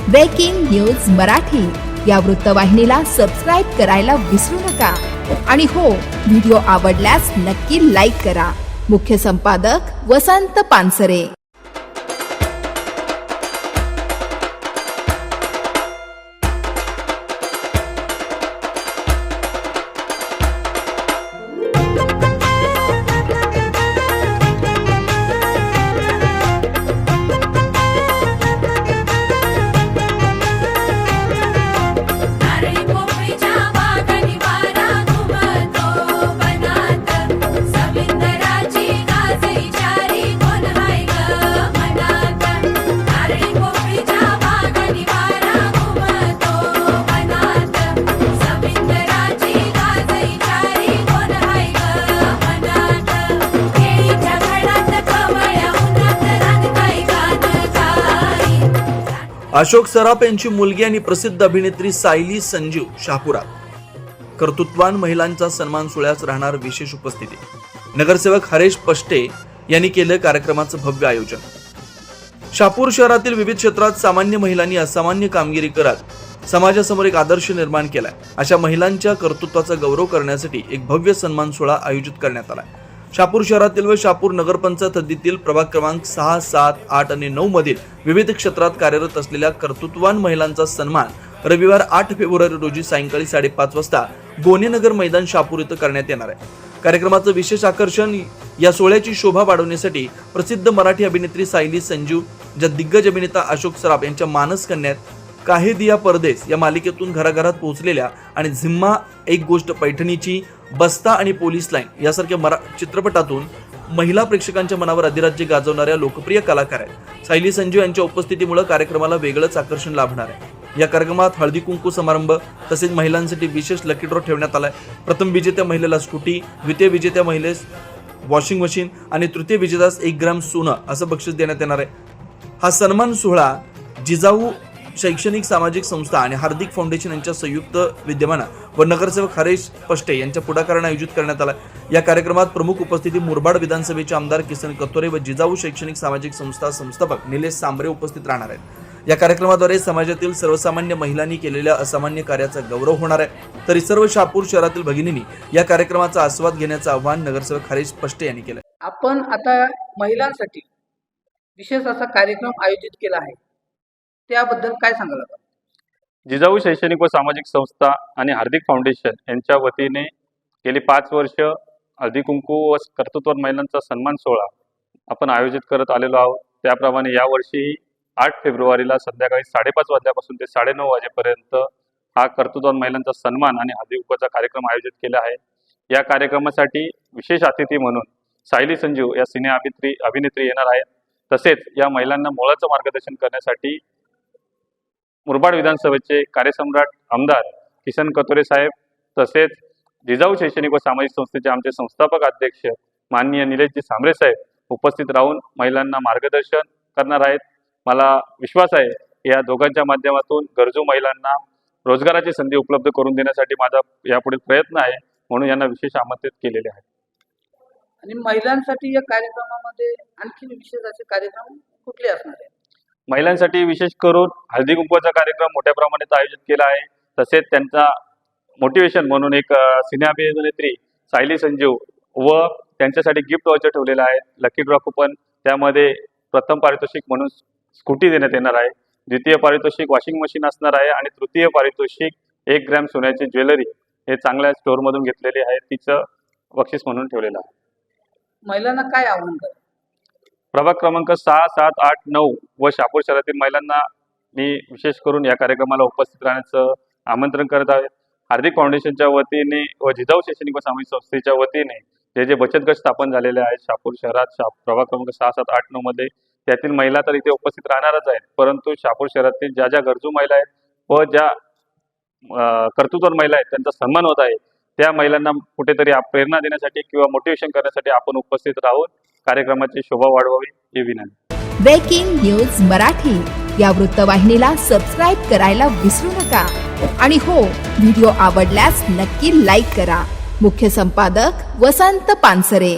Breaking news Marathi या वृत्तवाहिनीला subscribe करायला विसरू नका आणि हो, व्हिडिओ आवडल्यास नक्की लाईक करा। मुख्य संपादक वसंत पानसरे। अशोक सराफ यांची मुलगी आणि प्रसिद्ध अभिनेत्री सायली संजीव शहापुरात। कर्तृत्वान महिलांचा सन्मान सोहळ्यास राहणार विशेष उपस्थिती। नगरसेवक हरेश पष्टे यांनी केले कार्यक्रमाचं भव्य आयोजन। शहापूर शहरातील विविध क्षेत्रात सामान्य महिलांनी असामान्य कामगिरी करत समाजासमोर एक आदर्श निर्माण केलाय। अशा महिलांच्या कर्तृत्वाचा गौरव करण्यासाठी एक भव्य सन्मान सोहळा आयोजित करण्यात आला। शहापूर शहरातील व शहापूर नगरपंचायत हद्दीतील प्रभाग क्रमांक 6, 7, 8 आणि 9 मधील विविध क्षेत्रात कार्यरत असलेल्या कर्तृत्ववान महिलांचा सन्मान रविवार 8 फेब्रुवारी रोजी सायंकाळी 5:30 वाजता गोनेनगर मैदान शहापूर इथं करण्यात येणार आहे। कार्यक्रमाचं विशेष आकर्षण या सोहळ्याची शोभा वाढवण्यासाठी प्रसिद्ध मराठी अभिनेत्री सायली संजीव, ज्या दिग्गज अभिनेता अशोक सराफ यांच्या मानस कन्यात काहे दिया परदेस या मालिकेतून घराघरात पोहोचलेल्या आणि झिम्मा, एक गोष्ट पैठणीची, बस्ता आणि पोलीस लाईन यासारख्या चित्रपटातून महिला प्रेक्षकांच्या मनावर अधिराज्य गाजवणाऱ्या लोकप्रिय कलाकार आहेत। सायली संजीव यांच्या उपस्थितीमुळे कार्यक्रमाला वेगळंच आकर्षण लाभणार आहे। या कार्यक्रमात हळदी कुंकू समारंभ तसेच महिलांसाठी विशेष लकी ड्रॉ ठेवण्यात आलाय। प्रथम विजेत्या महिलेला स्कूटी, द्वितीय विजेत्या महिलेस वॉशिंग मशीन आणि तृतीय विजेत्यास 1 ग्रॅम सोनं असं बक्षीस देण्यात येणार आहे। हा सन्मान सोहळा जिजाऊ शैक्षणिक सामाजिक संस्था आणि हार्दिक फाउंडेशन यांच्या संयुक्त विद्यमाने व नगरसेवक हरेश पष्टे यांच्या पुढाकाराने आयोजित करण्यात आला। या कार्यक्रमात प्रमुख उपस्थिती मुरबाड विधानसभेचे आमदार किसन कतोरे व जिजाऊ शैक्षणिक सामाजिक संस्था संस्थापक निलेश सांबरे उपस्थित राहणार आहेत। या कार्यक्रमाद्वारे समाजातील सर्वसामान्य महिलांनी केलेल्या असामान्य कार्याचा गौरव होणार आहे। तरी सर्व शहापूर शहरातील भगिनींनी या कार्यक्रमाचा आस्वाद घेण्याचं आवाहन नगरसेवक हरेश पष्टे यांनी केलं। आपण आता महिलांसाठी विशेष असा कार्यक्रम आयोजित केला आहे, त्याबद्दल काय सांगाल? जिजाऊ शैक्षणिक व सामाजिक संस्था आणि हार्दिक फाउंडेशन यांच्या वतीने गेली 5 वर्ष हळदी कुंकू व कर्तृत्ववान महिलांचा सन्मान सोहळा आपण आयोजित करत आलेलो आहोत। त्याप्रमाणे यावर्षी 8 फेब्रुवारीला संध्याकाळी 5:30 वाजल्यापासून ते 9:30 वाजेपर्यंत हा कर्तृत्ववान महिलांचा सन्मान आणि हळदी कुंकूचा कार्यक्रम आयोजित केला आहे। या कार्यक्रमासाठी विशेष अतिथी म्हणून सायली संजीव या सिने अभिनेत्री येणार आहेत। तसेच या महिलांना मोलाचं मार्गदर्शन करण्यासाठी मुरबाड विधानसभेचे कार्यसम्राट आमदार किसन कतोरे साहेब तसेच जिजाऊ शैक्षणिक व सामाजिक संस्थेचे आमचे संस्थापक अध्यक्ष माननीय निलेशजी सांबरे साहेब उपस्थित राहून महिलांना मार्गदर्शन करणार आहेत। मला विश्वास आहे या दोघांच्या माध्यमातून गरजू महिलांना रोजगाराची संधी उपलब्ध करून देण्यासाठी माझा यापुढे प्रयत्न आहे, म्हणून यांना विशेष आमंत्रित केलेले आहे। आणि महिलांसाठी या कार्यक्रमामध्ये आणखी विशेष असे कार्यक्रम कुठले असणार आहेत? महिलांसाठी विशेष करून हळदी कुंकूचा कार्यक्रम मोठ्या प्रमाणात आयोजित केला आहे। तसेच त्यांचा मोटिवेशन म्हणून एक सिने अभिनेत्री सायली संजीव व त्यांच्यासाठी गिफ्ट वाउचर ठेवलेलं आहे, लकी ड्रॉ कुपन। त्यामध्ये प्रथम पारितोषिक म्हणून स्कूटी देण्यात येणार आहे, द्वितीय पारितोषिक वॉशिंग मशीन असणार आहे आणि तृतीय पारितोषिक 1 ग्रॅम सोन्याची ज्वेलरी हे चांगल्या स्टोअरमधून घेतलेले आहे, तिचं बक्षीस म्हणून ठेवलेलं आहे। महिलांना काय आव्हान करा? प्रभाग क्रमांक 6, 7, 8, 9 व शहापूर शहरातील महिलांना मी विशेष करून या कार्यक्रमाला उपस्थित राहण्याचं आमंत्रण करत आहे। हार्दिक फाउंडेशनच्या वतीने व जिजाऊ शैक्षणिक व सामाजिक संस्थेच्या वतीने जे बचत गट स्थापन झालेले आहेत शहापूर शहरात प्रभाग क्रमांक 6, 7, 8, 9 मध्ये, त्यातील महिला तर इथे उपस्थित राहणारच आहेत, परंतु शहापूर शहरातील ज्या गरजू महिला आहेत व ज्या कर्तृत्ववान महिला आहेत त्यांचा सन्मान होत आहे, त्या महिलांना कुठेतरी प्रेरणा देण्यासाठी किंवा मोटिवेशन करण्यासाठी आपण उपस्थित राहून कार्यक्रमाची शोभा वाढवावी ही विनंती। ब्रेकिंग न्यूज मराठी या वृत्तवाहिनीला सबस्क्राईब करायला विसरू नका आणि हो, व्हिडिओ आवडल्यास नक्की लाईक करा। मुख्य संपादक वसंत पानसरे।